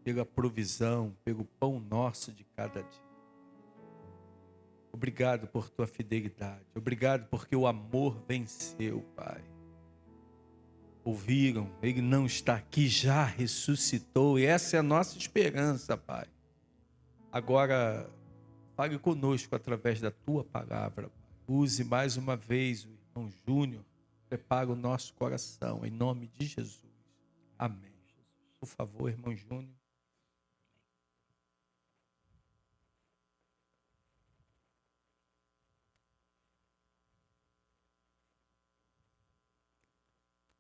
pela provisão, pelo pão nosso de cada dia. Obrigado por tua fidelidade. Obrigado porque o amor venceu, Pai. Ouviram? Ele não está aqui, já ressuscitou. E essa é a nossa esperança, Pai. Agora, fale conosco através da tua palavra. Pai. Use mais uma vez o irmão Júnior. Prepara o nosso coração, em nome de Jesus. Amém. Por favor, irmão Júnior.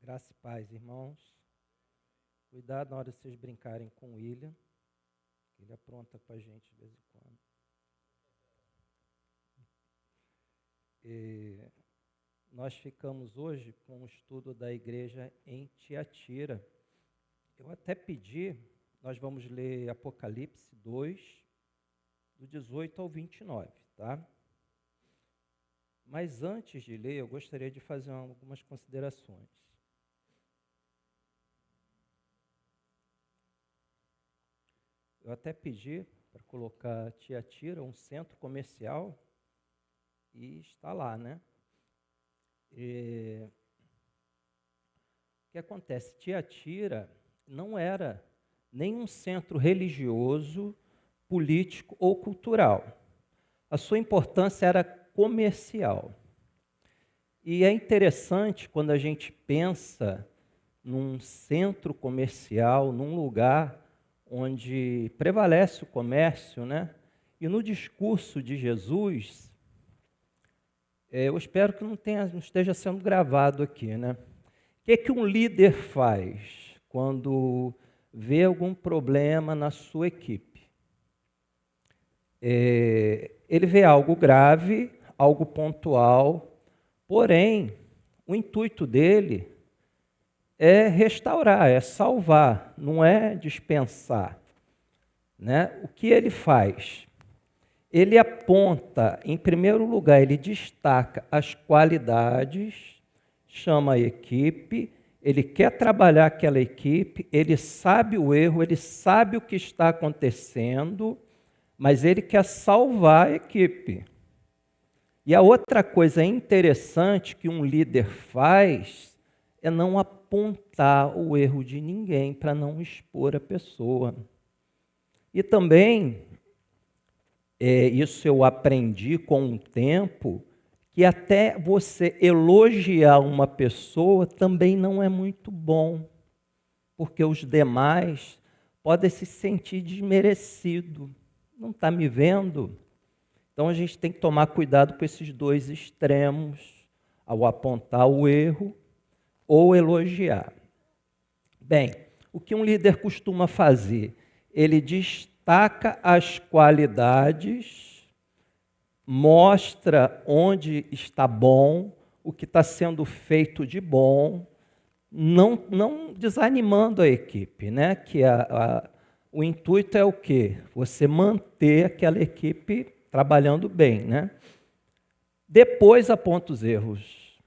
Graça e paz, irmãos. Cuidado na hora de vocês brincarem com o William. Ele apronta com a gente de vez em quando. Nós ficamos hoje com o estudo da igreja em Tiatira. Eu até pedi, nós vamos ler Apocalipse 2, do 18 ao 29, tá? Mas antes de ler, eu gostaria de fazer algumas considerações. Eu até pedi para colocar Tiatira, um centro comercial, e está lá, né? O que acontece? Tiatira não era nenhum centro religioso, político ou cultural. A sua importância era comercial. E é interessante quando a gente pensa num centro comercial, num lugar onde prevalece o comércio, né? E no discurso de Jesus, eu espero que não esteja sendo gravado aqui, né? O que um líder faz quando vê algum problema na sua equipe? Ele vê algo grave, algo pontual, porém, o intuito dele é restaurar, é salvar, não é dispensar, né? O que ele faz? Ele aponta, em primeiro lugar, ele destaca as qualidades, chama a equipe, ele quer trabalhar aquela equipe, ele sabe o erro, ele sabe o que está acontecendo, mas ele quer salvar a equipe. E a outra coisa interessante que um líder faz é não apontar o erro de ninguém para não expor a pessoa. E também, isso eu aprendi com o tempo, que até você elogiar uma pessoa também não é muito bom, porque os demais podem se sentir desmerecidos. Não está me vendo? Então a gente tem que tomar cuidado com esses dois extremos, ao apontar o erro ou elogiar. Bem, o que um líder costuma fazer? Ele destaca as qualidades, mostra onde está bom, o que está sendo feito de bom, não desanimando a equipe, né? Que o intuito é o quê? Você manter aquela equipe trabalhando bem, né? Depois aponta os erros.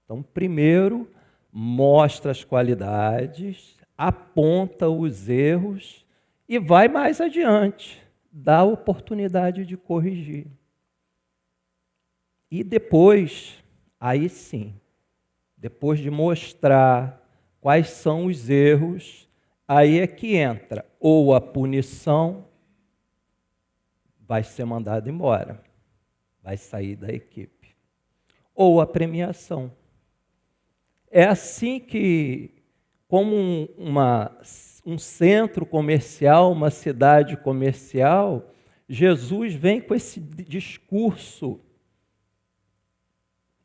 Então, primeiro, mostra as qualidades, aponta os erros e vai mais adiante, dá a oportunidade de corrigir. E depois, aí sim, depois de mostrar quais são os erros, aí é que entra ou a punição, vai ser mandado embora, vai sair da equipe, ou a premiação. É assim que, como um centro comercial, uma cidade comercial, Jesus vem com esse discurso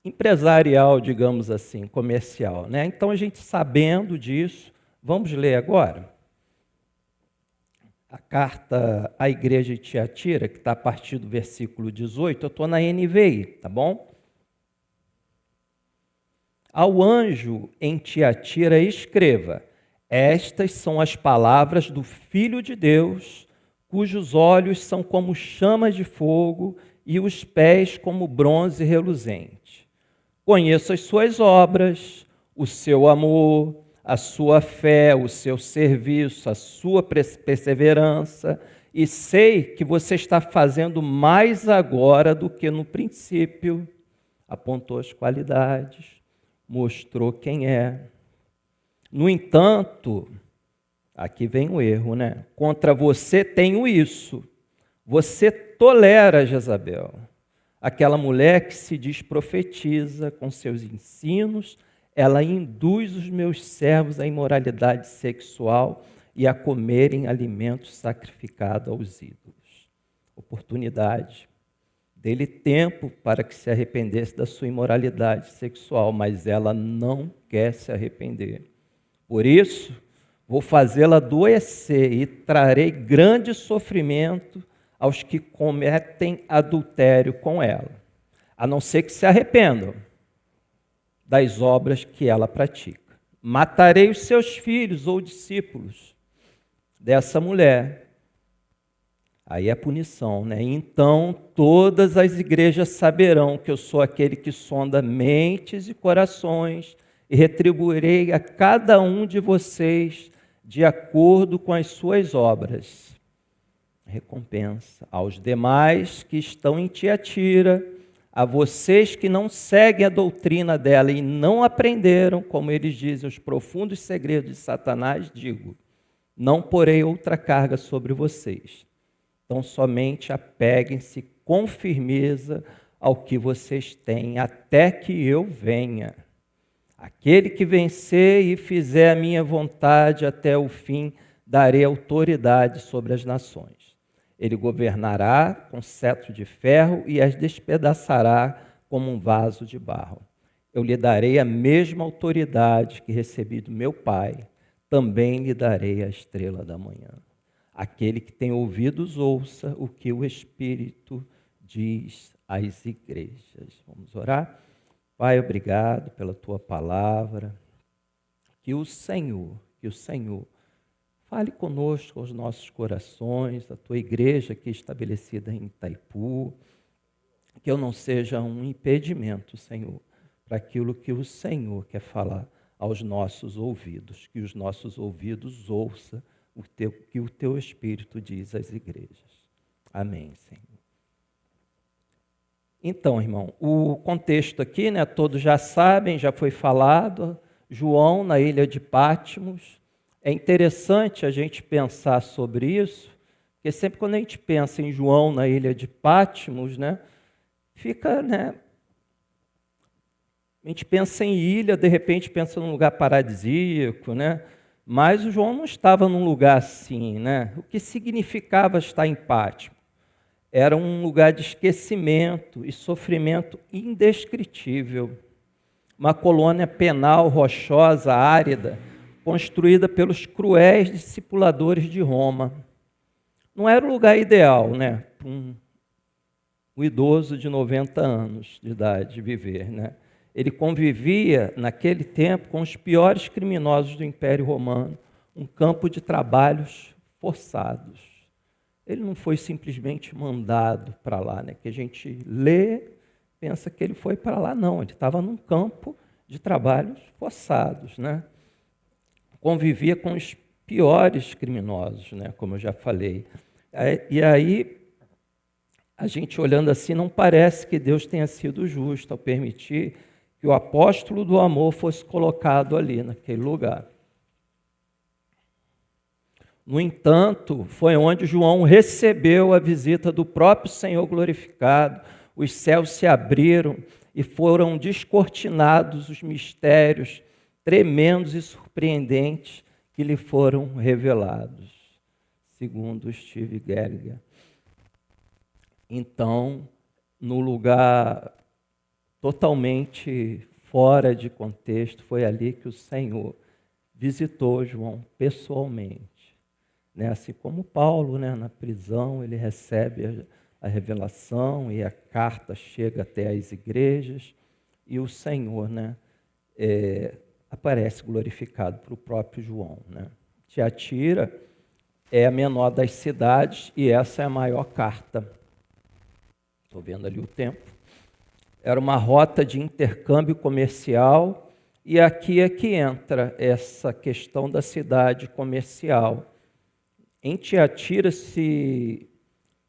empresarial, digamos assim, comercial, né? Então, a gente sabendo disso, vamos ler agora a carta à igreja de Tiatira, que está a partir do versículo 18, eu estou na NVI, tá bom? Ao anjo em Tiatira escreva: estas são as palavras do Filho de Deus, cujos olhos são como chamas de fogo e os pés como bronze reluzente. Conheço as suas obras, o seu amor, a sua fé, o seu serviço, a sua perseverança, e sei que você está fazendo mais agora do que no princípio. Apontou as qualidades, mostrou quem é. No entanto, aqui vem o erro, né? Contra você tenho isso. Você tolera Jezabel, aquela mulher que se diz profetiza com seus ensinos, ela induz os meus servos à imoralidade sexual e a comerem alimentos sacrificados aos ídolos. Oportunidade. Dê-lhe tempo para que se arrependesse da sua imoralidade sexual, mas ela não quer se arrepender. Por isso, vou fazê-la adoecer e trarei grande sofrimento aos que cometem adultério com ela, a não ser que se arrependam das obras que ela pratica. Matarei os seus filhos ou discípulos dessa mulher. Aí é punição, né? Então todas as igrejas saberão que eu sou aquele que sonda mentes e corações e retribuirei a cada um de vocês de acordo com as suas obras. Recompensa aos demais que estão em Tiatira, a vocês que não seguem a doutrina dela e não aprenderam, como eles dizem, os profundos segredos de Satanás, digo, não porei outra carga sobre vocês. Então somente apeguem-se com firmeza ao que vocês têm, até que eu venha. Aquele que vencer e fizer a minha vontade até o fim, darei autoridade sobre as nações. Ele governará com cetro de ferro e as despedaçará como um vaso de barro. Eu lhe darei a mesma autoridade que recebi do meu Pai, também lhe darei a estrela da manhã. Aquele que tem ouvidos, ouça o que o Espírito diz às igrejas. Vamos orar? Pai, obrigado pela tua palavra. Que o Senhor fale conosco aos nossos corações, a tua igreja aqui estabelecida em Itaipu, que eu não seja um impedimento, Senhor, para aquilo que o Senhor quer falar aos nossos ouvidos, que os nossos ouvidos ouçam que o teu Espírito diz às igrejas. Amém, Senhor. Então, irmão, o contexto aqui, né, todos já sabem, já foi falado, João na ilha de Patmos. É interessante a gente pensar sobre isso, porque sempre quando a gente pensa em João na ilha de Patmos, né, fica, né, a gente pensa em ilha, de repente pensa num lugar paradisíaco, né? Mas o João não estava num lugar assim, né? O que significava estar em Patmos? Era um lugar de esquecimento e sofrimento indescritível. Uma colônia penal rochosa, árida, construída pelos cruéis discipuladores de Roma. Não era o lugar ideal, né? Para um idoso de 90 anos de idade viver, né? Ele convivia, naquele tempo, com os piores criminosos do Império Romano, um campo de trabalhos forçados. Ele não foi simplesmente mandado para lá, né? Que a gente lê, pensa que ele foi para lá. Não, ele estava num campo de trabalhos forçados, né? Convivia com os piores criminosos, né? Como eu já falei. E aí, a gente olhando assim, não parece que Deus tenha sido justo ao permitir que o apóstolo do amor fosse colocado ali, naquele lugar. No entanto, foi onde João recebeu a visita do próprio Senhor glorificado, os céus se abriram e foram descortinados os mistérios tremendos e surpreendentes que lhe foram revelados, segundo Steve Gallagher. Então, no lugar totalmente fora de contexto, foi ali que o Senhor visitou João pessoalmente. Né? Assim como Paulo, né, na prisão, ele recebe a revelação e a carta chega até as igrejas e o Senhor, né, aparece glorificado para o próprio João. Né? Tiatira é a menor das cidades e essa é a maior carta. Estou vendo ali o tempo. Era uma rota de intercâmbio comercial E aqui é que entra essa questão da cidade comercial. Em Tiatira se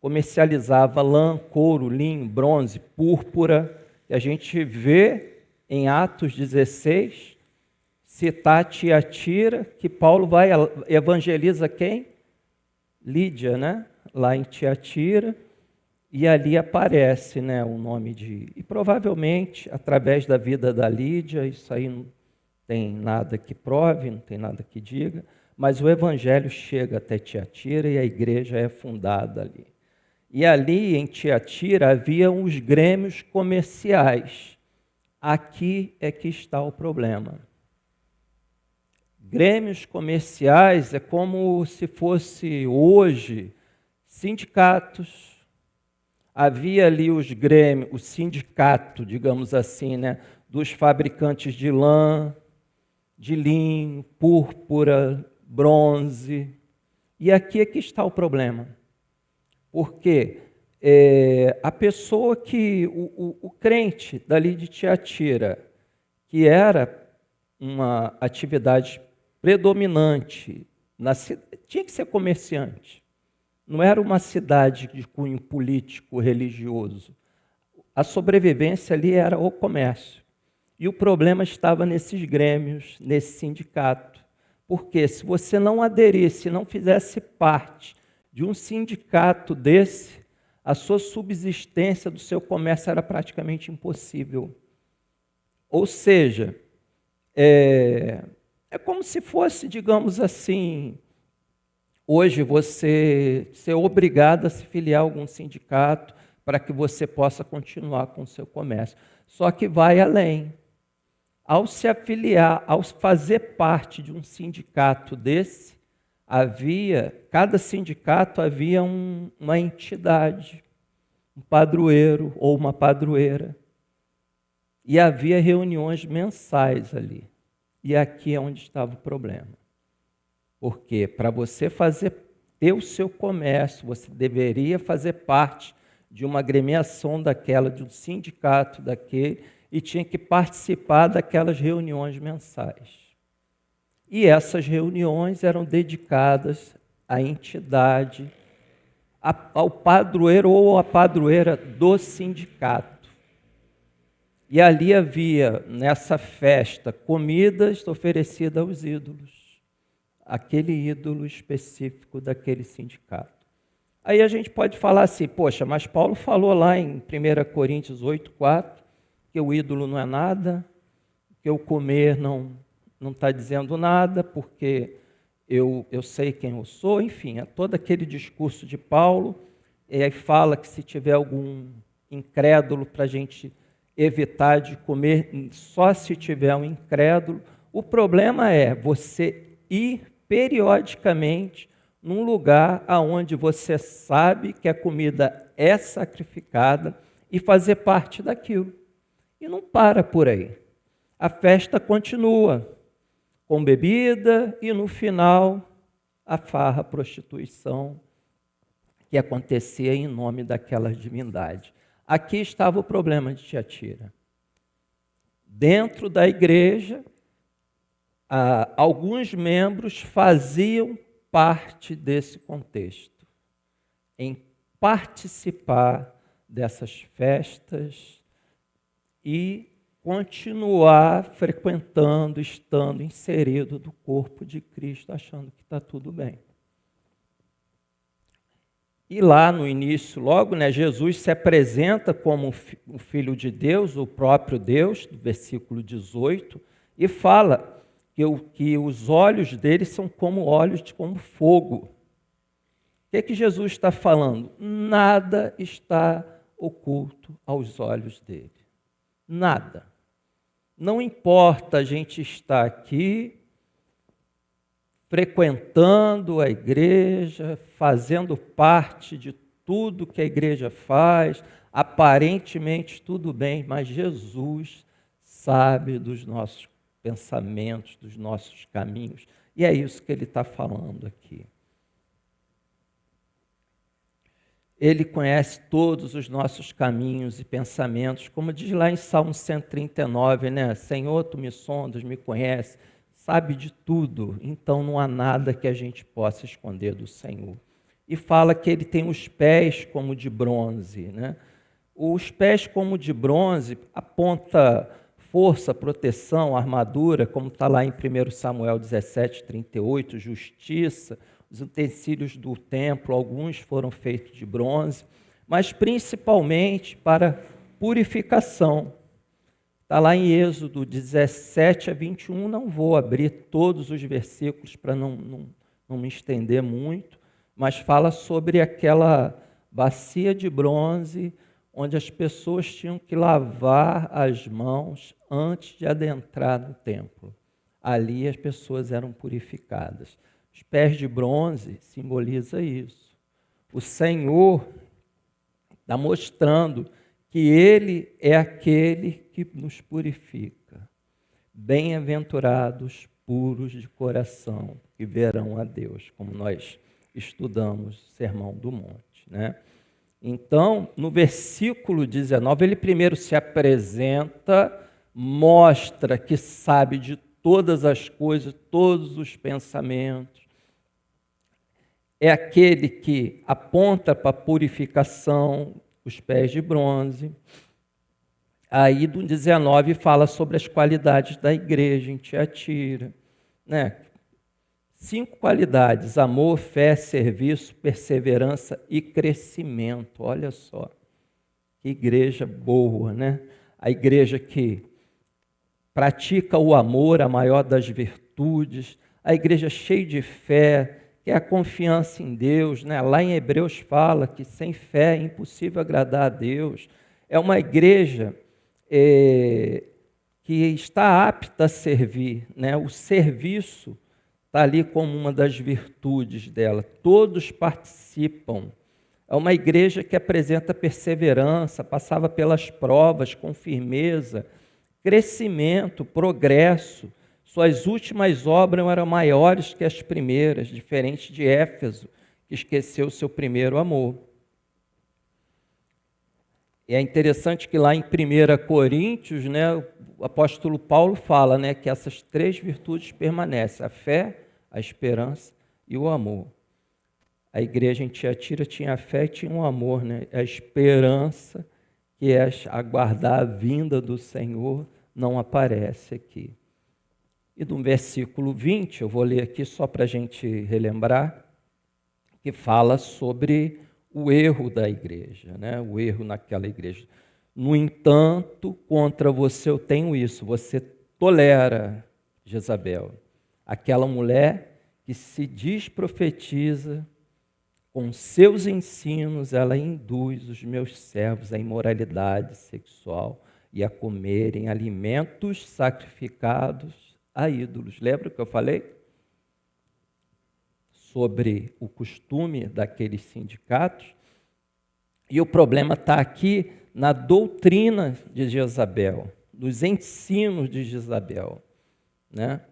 comercializava lã, couro, linho, bronze, púrpura, e a gente vê em Atos 16, citar Tiatira, que Paulo vai, evangeliza quem? Lídia, né? Lá em Tiatira, e ali aparece, né, o nome de... E provavelmente, através da vida da Lídia, isso aí não tem nada que prove, não tem nada que diga, mas o evangelho chega até Tiatira e a igreja é fundada ali. E ali em Tiatira havia uns grêmios comerciais. Aqui é que está o problema. Grêmios comerciais é como se fosse hoje sindicatos. Havia ali os grêmios, o sindicato, digamos assim, né, dos fabricantes de lã, de linho, púrpura, bronze. E aqui é que está o problema. Porque a pessoa que, o crente dali de Tiatira, que era uma atividade predominante, tinha que ser comerciante. Não era uma cidade de cunho político, religioso. A sobrevivência ali era o comércio. E o problema estava nesses grêmios, nesse sindicato. Porque se você não aderisse, não fizesse parte de um sindicato desse, a sua subsistência do seu comércio era praticamente impossível. Ou seja, é como se fosse, digamos assim, hoje você ser obrigado a se filiar a algum sindicato para que você possa continuar com o seu comércio. Só que vai além. Ao se afiliar, ao fazer parte de um sindicato desse, cada sindicato havia uma entidade, um padroeiro ou uma padroeira. E havia reuniões mensais ali. E aqui é onde estava o problema. Porque para você ter o seu comércio, você deveria fazer parte de uma agremiação daquela, de um sindicato daquele, e tinha que participar daquelas reuniões mensais. E essas reuniões eram dedicadas à entidade, ao padroeiro ou à padroeira do sindicato. E ali havia, nessa festa, comidas oferecidas aos ídolos, aquele ídolo específico daquele sindicato. Aí a gente pode falar assim, poxa, mas Paulo falou lá em 1 Coríntios 8,4, que o ídolo não é nada, que o comer não está dizendo nada, porque eu sei quem eu sou, enfim, é todo aquele discurso de Paulo, e aí fala que se tiver algum incrédulo para a gente evitar de comer, só se tiver um incrédulo. O problema é você ir periodicamente num lugar onde você sabe que a comida é sacrificada e fazer parte daquilo. E não para por aí. A festa continua com bebida e, no final, a farra, a prostituição que acontecia em nome daquela divindade. Aqui estava o problema de Tiatira. Dentro da igreja, alguns membros faziam parte desse contexto, em participar dessas festas e continuar frequentando, estando inserido do corpo de Cristo, achando que está tudo bem. E lá no início, logo, né, Jesus se apresenta como o Filho de Deus, o próprio Deus, do versículo 18, e fala que os olhos dele são como olhos como fogo. O que Jesus está falando? Nada está oculto aos olhos dele. Nada. Não importa a gente estar aqui, frequentando a igreja, fazendo parte de tudo que a igreja faz, aparentemente tudo bem, mas Jesus sabe dos nossos pensamentos, dos nossos caminhos, e é isso que ele está falando aqui. Ele conhece todos os nossos caminhos e pensamentos, como diz lá em Salmo 139, né? Senhor, tu me sondas, me conhece, sabe de tudo, então não há nada que a gente possa esconder do Senhor. E fala que ele tem os pés como de bronze, né? Os pés como de bronze aponta força, proteção, armadura, como está lá em 1 Samuel 17, 38, justiça. Os utensílios do templo, alguns foram feitos de bronze, mas principalmente para purificação. Está lá em Êxodo 17 a 21, não vou abrir todos os versículos para não me estender muito, mas fala sobre aquela bacia de bronze, onde as pessoas tinham que lavar as mãos antes de adentrar no templo. Ali as pessoas eram purificadas. Os pés de bronze simboliza isso. O Senhor está mostrando que Ele é aquele que nos purifica. Bem-aventurados puros de coração, que verão a Deus, como nós estudamos o Sermão do Monte, né? Então, no versículo 19, ele primeiro se apresenta, mostra que sabe de todas as coisas, todos os pensamentos. É aquele que aponta para a purificação, os pés de bronze. Aí, do 19, fala sobre as qualidades da igreja em Tiatira, né? 5 qualidades: amor, fé, serviço, perseverança e crescimento. Olha só, que igreja boa, né? A igreja que pratica o amor, a maior das virtudes, a igreja cheia de fé, que é a confiança em Deus, né? Lá em Hebreus fala que sem fé é impossível agradar a Deus. É uma igreja que está apta a servir, né? O serviço está ali como uma das virtudes dela. Todos participam. É uma igreja que apresenta perseverança, passava pelas provas com firmeza, crescimento, progresso. Suas últimas obras eram maiores que as primeiras, diferente de Éfeso, que esqueceu seu primeiro amor. E é interessante que lá em 1 Coríntios, né, o apóstolo Paulo fala, né, que essas 3 virtudes permanecem: a fé, a esperança e o amor. A igreja em Tiatira tinha a fé e tinha o amor, né? A esperança, que é aguardar a vinda do Senhor, não aparece aqui. E do versículo 20, eu vou ler aqui só para a gente relembrar, que fala sobre o erro da igreja, né? O erro naquela igreja. No entanto, contra você eu tenho isso: você tolera Jezabel, aquela mulher que se diz profetiza, com seus ensinos ela induz os meus servos à imoralidade sexual e a comerem alimentos sacrificados a ídolos. Lembra o que eu falei? Sobre o costume daqueles sindicatos. E o problema está aqui na doutrina de Jezabel, nos ensinos de Jezabel, né?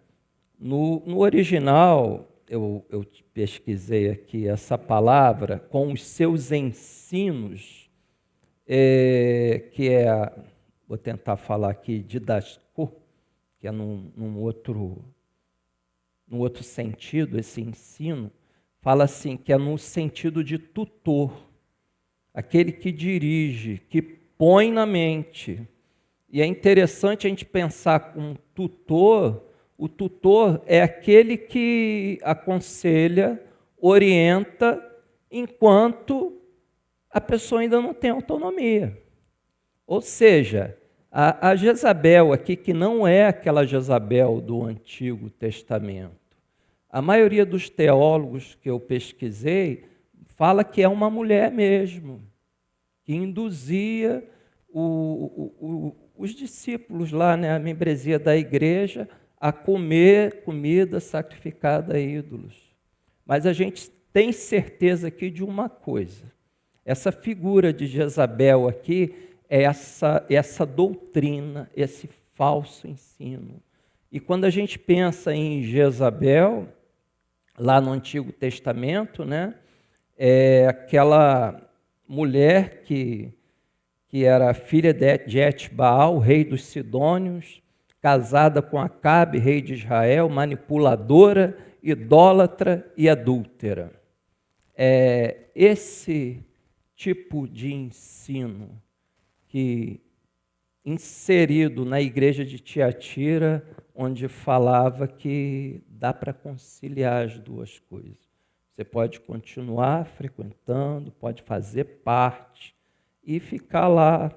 No original, eu pesquisei aqui essa palavra, com os seus ensinos, que é, vou tentar falar aqui, didasco, que é num outro sentido, esse ensino, fala assim, que é no sentido de tutor, aquele que dirige, que põe na mente. E é interessante a gente pensar com tutor. O tutor é aquele que aconselha, orienta, enquanto a pessoa ainda não tem autonomia. Ou seja, a Jezabel aqui, que não é aquela Jezabel do Antigo Testamento. A maioria dos teólogos que eu pesquisei fala que é uma mulher mesmo, que induzia os discípulos lá, né, a membresia da igreja, a comer comida sacrificada a ídolos. Mas a gente tem certeza aqui de uma coisa: essa figura de Jezabel aqui é essa doutrina, esse falso ensino. E quando a gente pensa em Jezabel, lá no Antigo Testamento, né, é aquela mulher que era filha de Etbaal, rei dos Sidônios, casada com Acabe, rei de Israel, manipuladora, idólatra e adúltera. Esse tipo de ensino que inserido na igreja de Tiatira, onde falava que dá para conciliar as duas coisas. Você pode continuar frequentando, pode fazer parte e ficar lá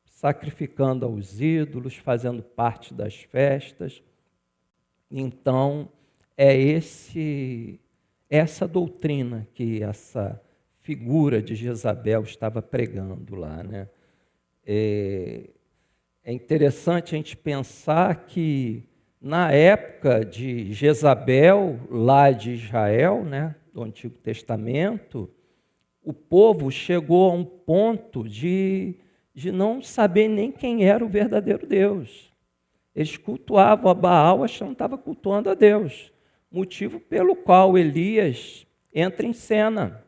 sacrificando aos ídolos, fazendo parte das festas. Então, essa doutrina que essa figura de Jezabel estava pregando lá, né? É interessante a gente pensar que na época de Jezabel, lá de Israel, né, do Antigo Testamento, o povo chegou a um ponto de não saber nem quem era o verdadeiro Deus. Eles cultuavam a Baal, achando que estavam cultuando a Deus. Motivo pelo qual Elias entra em cena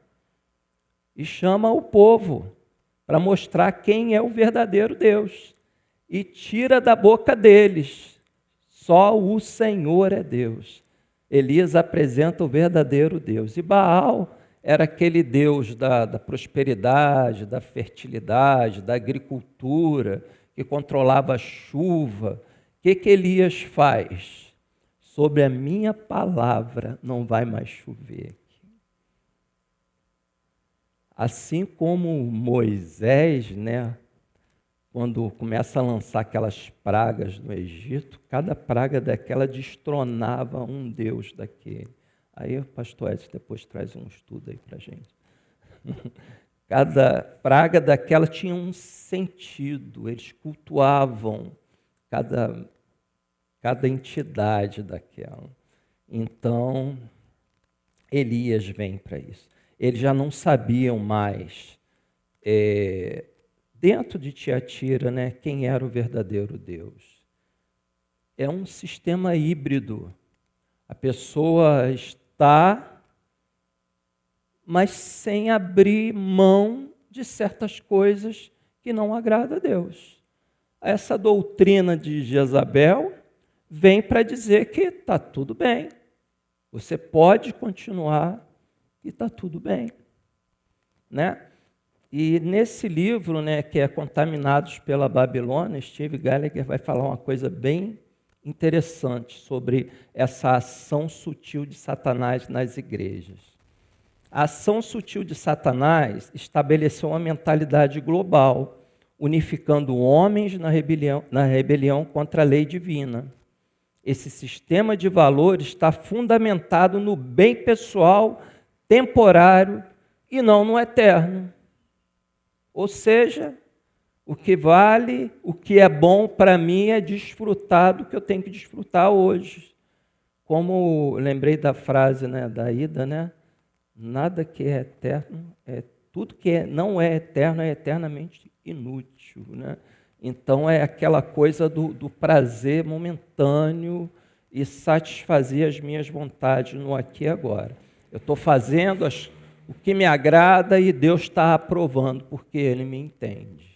e chama o povo para mostrar quem é o verdadeiro Deus. E tira da boca deles, só o Senhor é Deus. Elias apresenta o verdadeiro Deus. E Baal era aquele Deus da prosperidade, da fertilidade, da agricultura, que controlava a chuva. O que Elias faz? Sobre a minha palavra não vai mais chover. Assim como Moisés, né, quando começa a lançar aquelas pragas no Egito, cada praga daquela destronava um deus daquele. Aí o pastor Edson depois traz um estudo aí para a gente. Cada praga daquela tinha um sentido, eles cultuavam cada entidade daquela. Então, Elias vem para isso. Eles já não sabiam mais, dentro de Tiatira, né, quem era o verdadeiro Deus. É um sistema híbrido. A pessoa está, mas sem abrir mão de certas coisas que não agradam a Deus. Essa doutrina de Jezabel vem para dizer que está tudo bem. Você pode continuar e está tudo bem, né? E nesse livro, né, que é Contaminados pela Babilônia, Steve Gallagher vai falar uma coisa bem interessante sobre essa ação sutil de Satanás nas igrejas. A ação sutil de Satanás estabeleceu uma mentalidade global, unificando homens na rebelião contra a lei divina. Esse sistema de valores está fundamentado no bem pessoal, temporário e não no eterno. Ou seja, o que vale, o que é bom para mim é desfrutar do que eu tenho que desfrutar hoje. Como lembrei da frase, né, da Ida, né? Nada que é eterno, tudo que não é eterno é eternamente inútil, né? Então é aquela coisa do prazer momentâneo e satisfazer as minhas vontades no aqui e agora. Eu estou fazendo o que me agrada e Deus está aprovando, porque Ele me entende.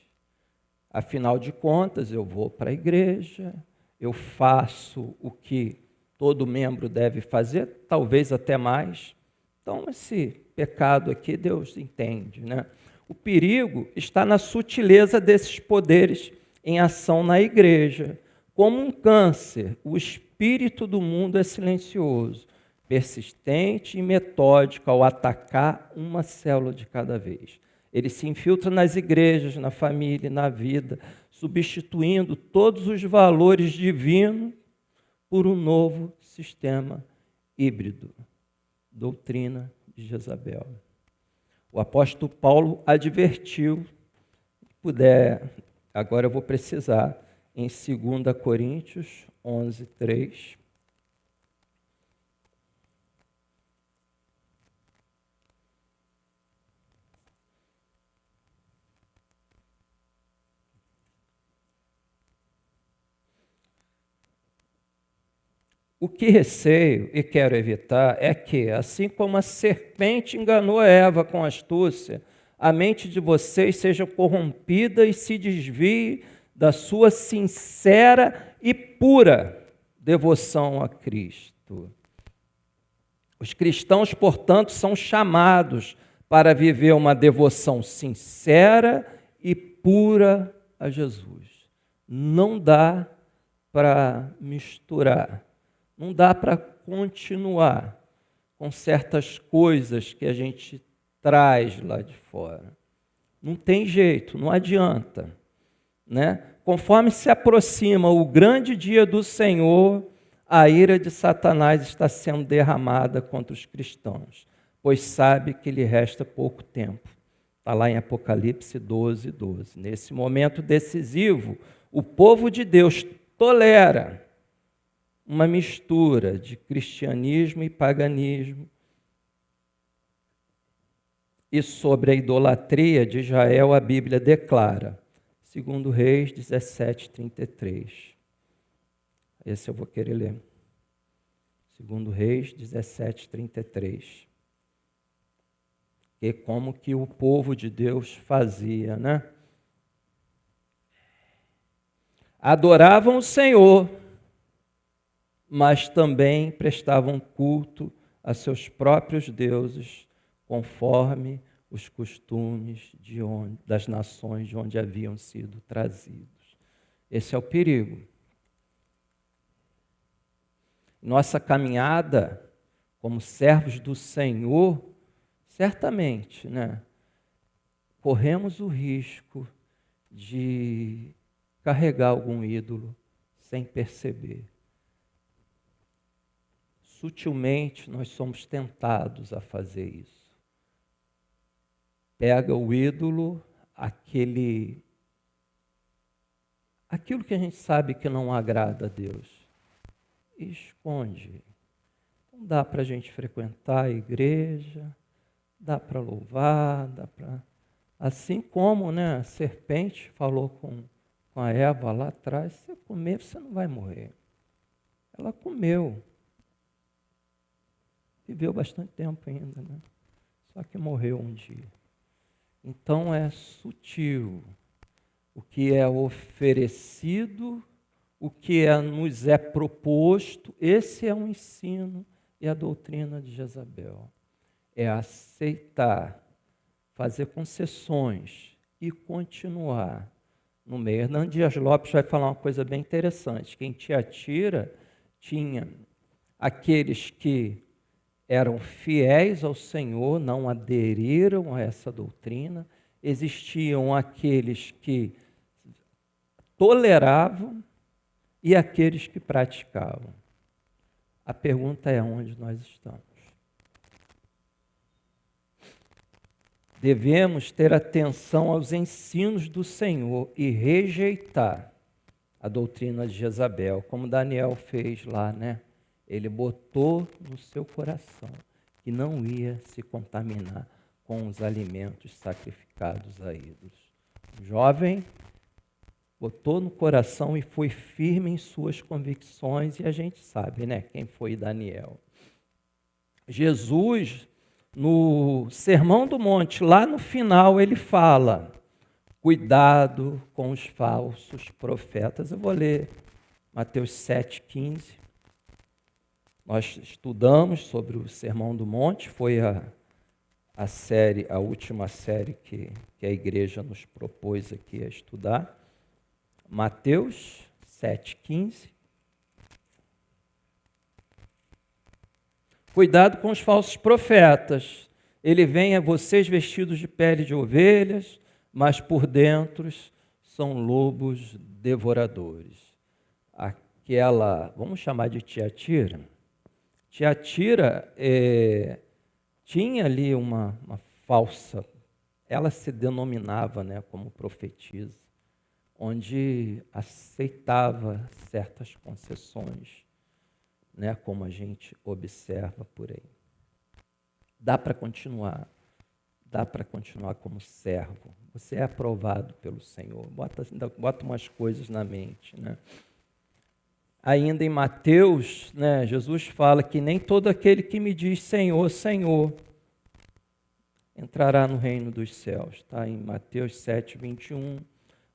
Afinal de contas, eu vou para a igreja, eu faço o que todo membro deve fazer, talvez até mais. Então, esse pecado aqui, Deus entende, né? O perigo está na sutileza desses poderes em ação na igreja. Como um câncer, o espírito do mundo é silencioso, persistente e metódico ao atacar uma célula de cada vez. Ele se infiltra nas igrejas, na família, na vida, substituindo todos os valores divinos por um novo sistema híbrido. Doutrina de Jezabel. O apóstolo Paulo advertiu, agora eu vou precisar, em 2 Coríntios 11, 3. O que receio e quero evitar é que, assim como a serpente enganou Eva com astúcia, a mente de vocês seja corrompida e se desvie da sua sincera e pura devoção a Cristo. Os cristãos, portanto, são chamados para viver uma devoção sincera e pura a Jesus. Não dá para misturar, não dá para continuar com certas coisas que a gente traz lá de fora. Não tem jeito, não adianta, né? Conforme se aproxima o grande dia do Senhor, a ira de Satanás está sendo derramada contra os cristãos, pois sabe que lhe resta pouco tempo. Está lá em Apocalipse 12, 12. Nesse momento decisivo, o povo de Deus tolera uma mistura de cristianismo e paganismo. E sobre a idolatria de Israel, a Bíblia declara, 2 Reis 17, 33. Esse eu vou querer ler. 2 Reis 17, 33. Que como que o povo de Deus fazia, né? Adoravam o Senhor, mas também prestavam culto a seus próprios deuses, conforme os costumes das nações de onde haviam sido trazidos. Esse é o perigo. Nossa caminhada como servos do Senhor, certamente, né, corremos o risco de carregar algum ídolo sem perceber. Sutilmente nós somos tentados a fazer isso. Pega o ídolo, aquilo que a gente sabe que não agrada a Deus, e esconde. Não dá para a gente frequentar a igreja, dá para louvar, dá para... Assim como, né, a serpente falou com a Eva lá atrás, se você comer, você não vai morrer. Ela comeu. Viveu bastante tempo ainda, né? Só que morreu um dia. Então é sutil o que é oferecido, o que nos é proposto. Esse é o ensino e a doutrina de Jezabel. É aceitar, fazer concessões e continuar no meio. Hernando Dias Lopes vai falar uma coisa bem interessante, que em Tiatira tinha aqueles que eram fiéis ao Senhor, não aderiram a essa doutrina, existiam aqueles que toleravam e aqueles que praticavam. A pergunta é onde nós estamos. Devemos ter atenção aos ensinos do Senhor e rejeitar a doutrina de Jezabel, como Daniel fez lá, né? Ele botou no seu coração que não ia se contaminar com os alimentos sacrificados a ídolos. O jovem botou no coração e foi firme em suas convicções, e a gente sabe, né, quem foi Daniel. Jesus, no Sermão do Monte, lá no final, ele fala: cuidado com os falsos profetas. Eu vou ler Mateus 7,15. Nós estudamos sobre o Sermão do Monte, foi a última série que a igreja nos propôs aqui a estudar. Mateus 7,15. Cuidado com os falsos profetas. Ele vem a vocês vestidos de pele de ovelhas, mas por dentro são lobos devoradores. Vamos chamar de Tiatira. Tiatira tinha ali uma falsa, ela se denominava, né, como profetisa, onde aceitava certas concessões, né, como a gente observa por aí. Dá para continuar como servo. Você é aprovado pelo Senhor. Bota umas coisas na mente, né? Ainda em Mateus, né, Jesus fala que nem todo aquele que me diz Senhor, Senhor entrará no reino dos céus. Está em Mateus 7, 21.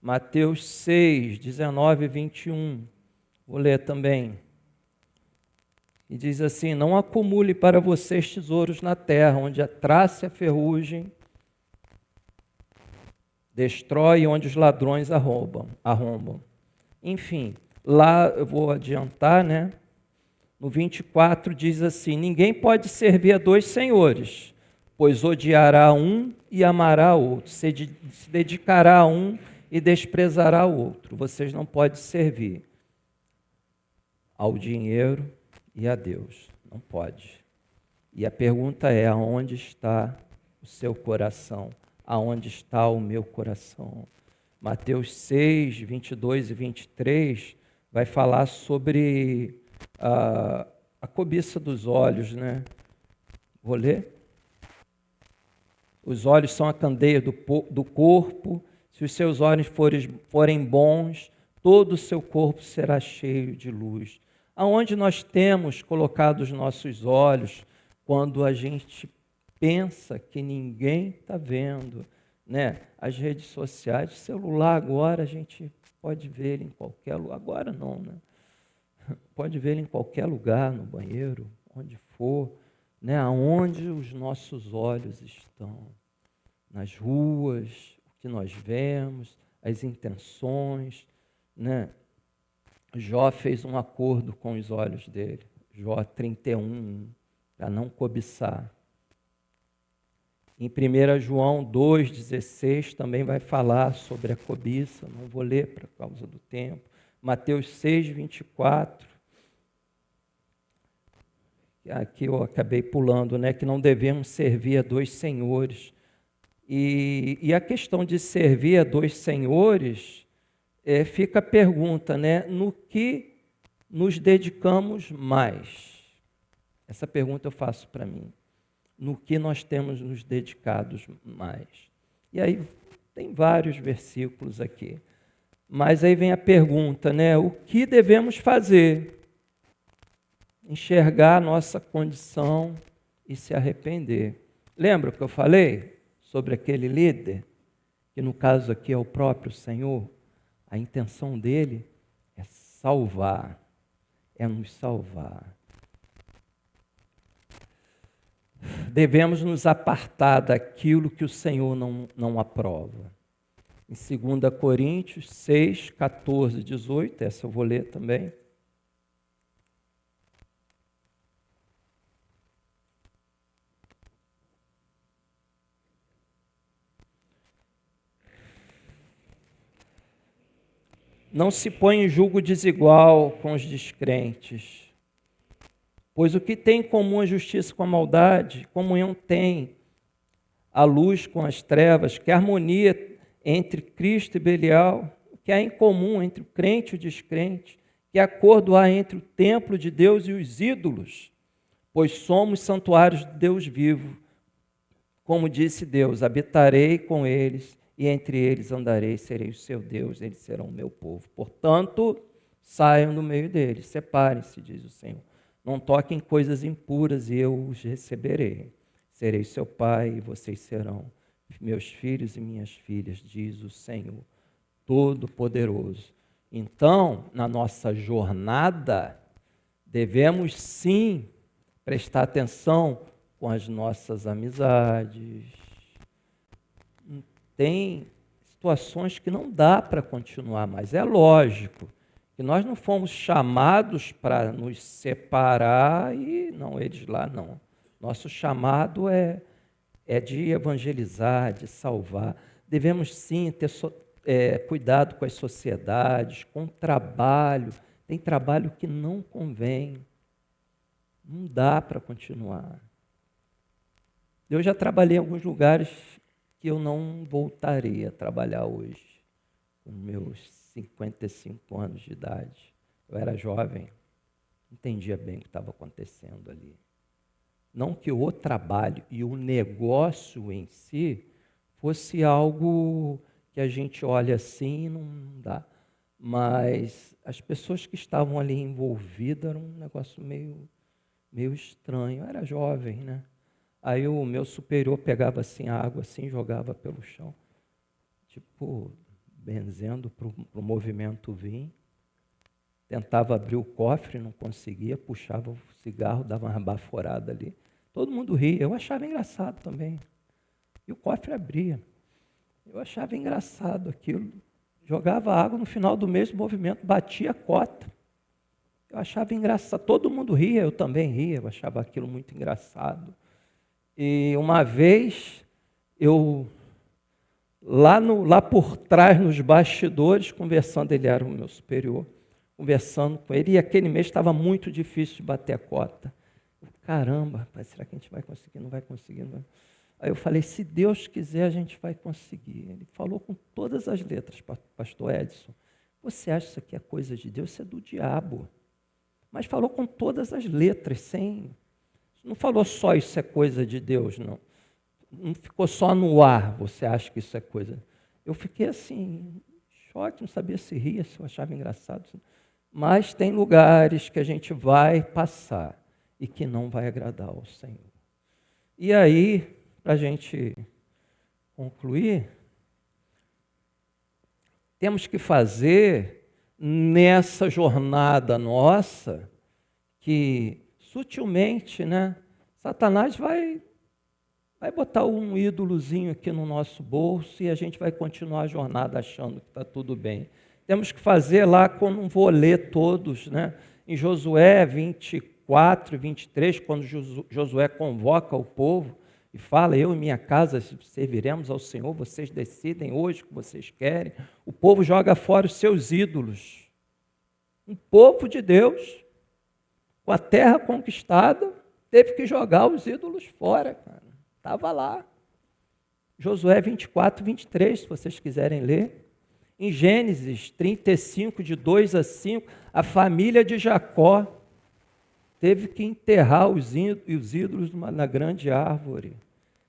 Mateus 6, 19 e 21. Vou ler também. E diz assim: não acumule para vocês tesouros na terra, onde a traça e a ferrugem destrói, onde os ladrões arrombam. Enfim, lá eu vou adiantar, né? No 24 diz assim: ninguém pode servir a dois senhores, pois odiará um e amará outro, se dedicará a um e desprezará o outro. Vocês não podem servir ao dinheiro e a Deus. Não pode. E a pergunta é: aonde está o seu coração? Aonde está o meu coração? Mateus 6, 22 e 23 vai falar sobre a cobiça dos olhos, né? Vou ler? Os olhos são a candeia do corpo. Se os seus olhos forem bons, todo o seu corpo será cheio de luz. Aonde nós temos colocado os nossos olhos quando a gente pensa que ninguém está vendo, né? As redes sociais, o celular agora a gente pode ver ele em qualquer lugar. Agora não, né? Pode ver ele em qualquer lugar, no banheiro, onde for, né? Aonde os nossos olhos estão. Nas ruas, o que nós vemos, as intenções, né? Jó fez um acordo com os olhos dele, Jó 31, para não cobiçar. Em 1 João 2,16 também vai falar sobre a cobiça, não vou ler por causa do tempo. Mateus 6, 24, aqui eu acabei pulando, né, que não devemos servir a dois senhores. E a questão de servir a dois senhores, fica a pergunta, né, no que nos dedicamos mais? Essa pergunta eu faço para mim. No que nós temos nos dedicados mais? E aí tem vários versículos aqui. Mas aí vem a pergunta, né? O que devemos fazer? Enxergar a nossa condição e se arrepender. Lembra o que eu falei sobre aquele líder? Que no caso aqui é o próprio Senhor. A intenção dele é salvar, é nos salvar. Devemos nos apartar daquilo que o Senhor não aprova. Em 2 Coríntios 6, 14, 18, essa eu vou ler também. Não se põe em julgo desigual com os descrentes, pois o que tem em comum a justiça com a maldade, comunhão tem a luz com as trevas, que harmonia entre Cristo e Belial, que há em comum entre o crente e o descrente, que acordo há entre o templo de Deus e os ídolos, pois somos santuários de Deus vivo. Como disse Deus, habitarei com eles, e entre eles andarei, serei o seu Deus, eles serão o meu povo. Portanto, saiam do meio deles, separem-se, diz o Senhor. Não toquem coisas impuras e eu os receberei. Serei seu pai e vocês serão meus filhos e minhas filhas, diz o Senhor Todo-Poderoso. Então, na nossa jornada, devemos sim prestar atenção com as nossas amizades. Tem situações que não dá para continuar mais, é lógico que nós não fomos chamados para nos separar e não, eles lá não. Nosso chamado é de evangelizar, de salvar. Devemos sim ter cuidado com as sociedades, com o trabalho. Tem trabalho que não convém. Não dá para continuar. Eu já trabalhei em alguns lugares que eu não voltaria a trabalhar hoje, com meus 55 anos de idade. Eu era jovem, não entendia bem o que estava acontecendo ali. Não que o trabalho e o negócio em si fosse algo que a gente olha assim e não dá. Mas as pessoas que estavam ali envolvidas era um negócio meio estranho. Eu era jovem, né? Aí o meu superior pegava assim a água assim, jogava pelo chão, tipo benzendo para o movimento vir. Tentava abrir o cofre, não conseguia, puxava o cigarro, dava uma baforada ali. Todo mundo ria, eu achava engraçado também. E o cofre abria. Eu achava engraçado aquilo. Jogava água no final do mês, o movimento batia a cota. Eu achava engraçado. Todo mundo ria, eu também ria, eu achava aquilo muito engraçado. E uma vez, eu, lá por trás, nos bastidores, conversando, ele era o meu superior, conversando com ele, e aquele mês estava muito difícil de bater a cota. Caramba, será que a gente vai conseguir? Não vai conseguir? Não vai. Aí eu falei, se Deus quiser, a gente vai conseguir. Ele falou com todas as letras, pastor Edson, você acha que isso aqui é coisa de Deus? Isso é do diabo. Mas falou com todas as letras, sem... Não falou só isso é coisa de Deus, não. Não ficou só no ar, você acha que isso é coisa. Eu fiquei assim, choque, não sabia se ria, se eu achava engraçado. Mas tem lugares que a gente vai passar e que não vai agradar ao Senhor. E aí, para a gente concluir, temos que fazer nessa jornada nossa que sutilmente, né, Satanás vai botar um ídolozinho aqui no nosso bolso e a gente vai continuar a jornada achando que está tudo bem. Temos que fazer lá, quando não vou ler todos, né? Em Josué 24 e 23, quando Josué convoca o povo e fala, eu e minha casa serviremos ao Senhor, vocês decidem hoje o que vocês querem. O povo joga fora os seus ídolos. Um povo de Deus, com a terra conquistada, teve que jogar os ídolos fora, cara. Estava lá. Josué 24, 23, se vocês quiserem ler. Em Gênesis 35, de 2 a 5, a família de Jacó teve que enterrar os ídolos na grande árvore.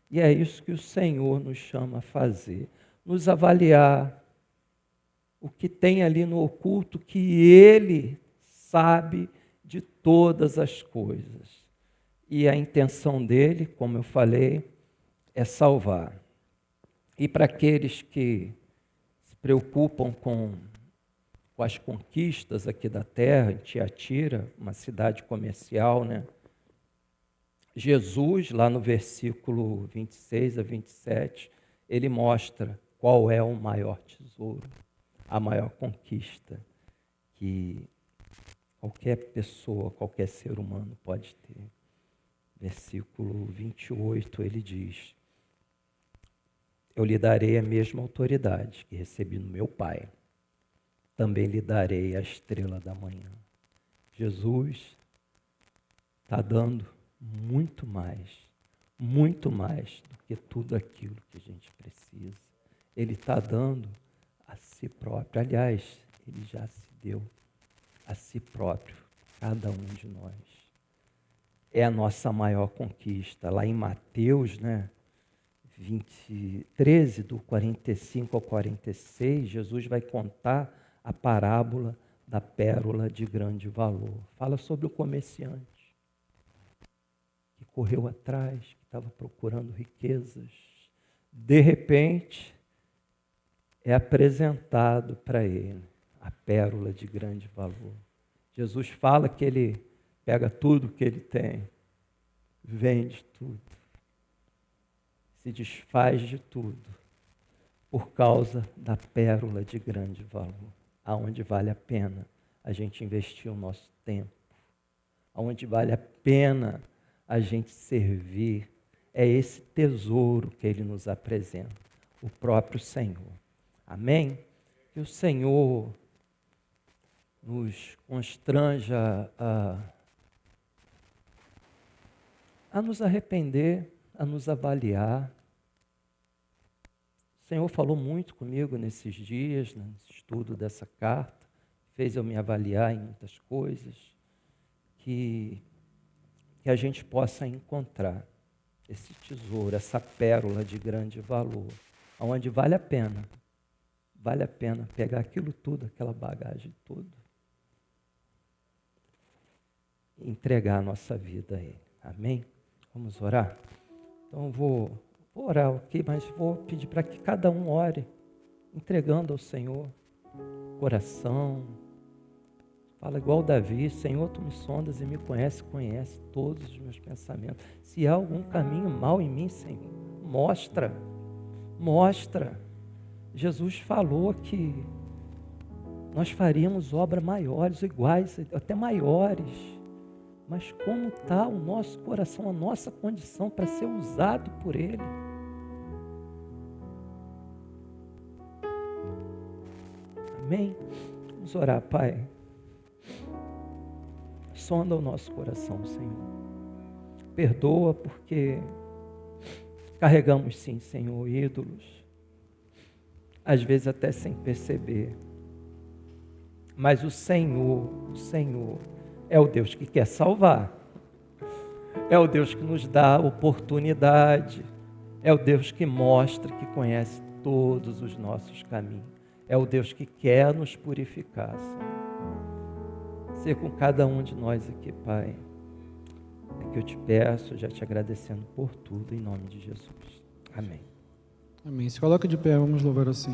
E é isso que o Senhor nos chama a fazer. Nos avaliar o que tem ali no oculto, que Ele sabe de todas as coisas. E a intenção dele, como eu falei, é salvar. E para aqueles que se preocupam com as conquistas aqui da terra, em Tiatira, uma cidade comercial, né? Jesus, lá no versículo 26 a 27, ele mostra qual é o maior tesouro, a maior conquista que qualquer pessoa, qualquer ser humano pode ter. Versículo 28, ele diz, eu lhe darei a mesma autoridade que recebi no meu Pai. Também lhe darei a estrela da manhã. Jesus está dando muito mais do que tudo aquilo que a gente precisa. Ele está dando a si próprio. Aliás, ele já se deu a si próprio, cada um de nós. É a nossa maior conquista. Lá em Mateus, né, 13, do 45 ao 46, Jesus vai contar a parábola da pérola de grande valor. Fala sobre o comerciante que correu atrás, que estava procurando riquezas. De repente, é apresentado para ele a pérola de grande valor. Jesus fala que ele pega tudo que ele tem, vende tudo, se desfaz de tudo, por causa da pérola de grande valor, aonde vale a pena a gente investir o nosso tempo, aonde vale a pena a gente servir, é esse tesouro que ele nos apresenta, o próprio Senhor. Amém? Que o Senhor nos constranja a nos arrepender, a nos avaliar. O Senhor falou muito comigo nesses dias, no estudo dessa carta, fez eu me avaliar em muitas coisas, que a gente possa encontrar esse tesouro, essa pérola de grande valor, onde vale a pena pegar aquilo tudo, aquela bagagem toda, e entregar a nossa vida a Ele. Amém? Vamos orar? Então vou orar aqui, mas vou pedir para que cada um ore, entregando ao Senhor coração. Fala igual Davi: Senhor, tu me sondas e me conhece todos os meus pensamentos. Se há algum caminho mau em mim, Senhor, mostra. Jesus falou que nós faríamos obras maiores, iguais, até maiores. Mas como está o nosso coração, a nossa condição para ser usado por Ele? Amém? Vamos orar, Pai. Sonda o nosso coração, Senhor. Perdoa porque carregamos sim, Senhor, ídolos. Às vezes até sem perceber. Mas o Senhor é o Deus que quer salvar. É o Deus que nos dá oportunidade. É o Deus que mostra que conhece todos os nossos caminhos. É o Deus que quer nos purificar, Senhor. Ser com cada um de nós aqui, Pai. É que eu te peço, já te agradecendo por tudo, em nome de Jesus. Amém. Amém. Se coloca de pé, vamos louvar o Senhor.